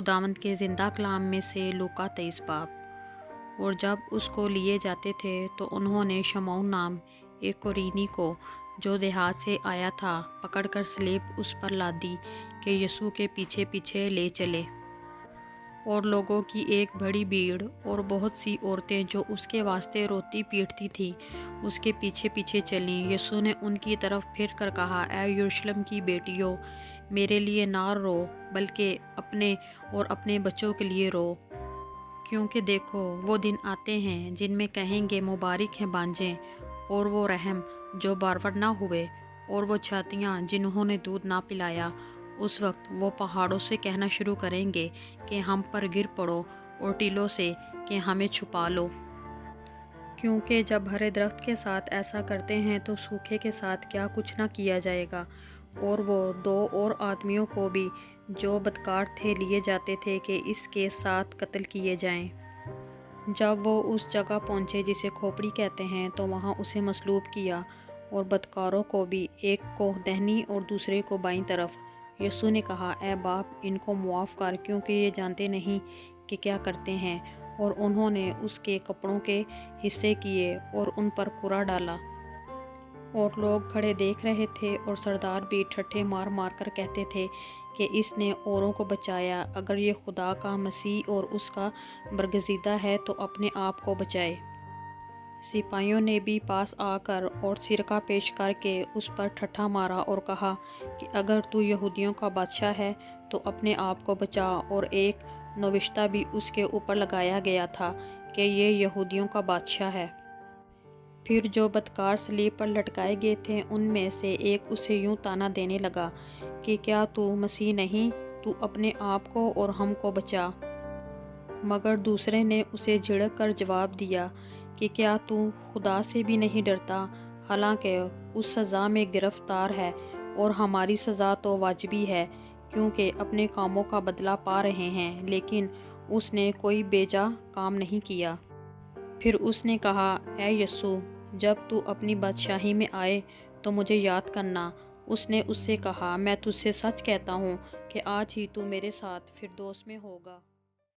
खुदावंद के ज़िंदा कलाम में से लूका 23 बाब। और जब उसको लिए जाते थे तो उन्होंने शमौन नाम एक कुरेनी को, जो देहात से आया था, पकड़कर स्लेब उस पर लादी कि यीशु के पीछे पीछे ले चले। और लोगों की एक बड़ी भीड़ और बहुत सी औरतें जो उसके वास्ते रोती पीटती थीं, उसके पीछे पीछे चलीं। यीशु ने उनकी तरफ फिर कर कहा, ऐ यरूशलेम की बेटियों, मेरे लिए ना रो, बल्कि अपने और अपने बच्चों के लिए रो। क्योंकि देखो, वो दिन आते हैं जिनमें कहेंगे, मुबारक हैं बांझें और वो रहम जो बारवर ना हुए, और वो छातियाँ जिन्होंने दूध ना पिलाया। उस वक्त वो पहाड़ों से कहना शुरू करेंगे कि हम पर गिर पड़ो, और टीलों से कि हमें छुपा लो। क्योंकि जब हरे दरख्त के साथ ऐसा करते हैं तो सूखे के साथ क्या कुछ ना किया जाएगा। और वो 2 और आदमियों को भी, जो बदकार थे, लिए जाते थे कि इसके साथ कत्ल किए जाएं। जब वो उस जगह पहुँचे जिसे खोपड़ी कहते हैं, तो वहाँ उसे मसलूब किया, और बदकारों को भी, एक को दाहिनी और दूसरे को बाईं तरफ। यीशु ने कहा, ऐ बाप, इनको मुआफ़ कर, क्योंकि ये जानते नहीं कि क्या करते हैं। और उन्होंने उसके कपड़ों के हिस्से किए और उन पर कुरा डाला। और लोग खड़े देख रहे थे, और सरदार भी ठट्ठे मार मार कर कहते थे कि इसने औरों को बचाया। अगर ये खुदा का मसीह और उसका बरगज़ीदा है तो अपने आप को बचाए। सिपाहियों ने भी पास आकर और सिरका पेश करके उस पर ठट्ठा मारा और कहा कि अगर तू यहूदियों का बादशाह है तो अपने आप को बचा। और एक नविश्ता भी उसके ऊपर लगाया गया था कि ये यहूदियों का बादशाह है। फिर जो बदकार सलीब पर लटकाए गए थे, उनमें से एक उसे यूं ताना देने लगा कि क्या तू मसीह नहीं? तू अपने आप को और हमको बचा। मगर दूसरे ने उसे झिड़क कर जवाब दिया कि क्या तू खुदा से भी नहीं डरता? हालांकि उस सज़ा में गिरफ्तार है, और हमारी सज़ा तो वाजिबी है, क्योंकि अपने कामों का बदला पा रहे हैं। लेकिन उसने कोई बेजा काम नहीं किया। फिर उसने कहा, ऐ यीशु, जब तू अपनी बादशाही में आए तो मुझे याद करना। उसने उससे कहा, मैं तुझसे सच कहता हूँ कि आज ही तू मेरे साथ फिरदौस में होगा।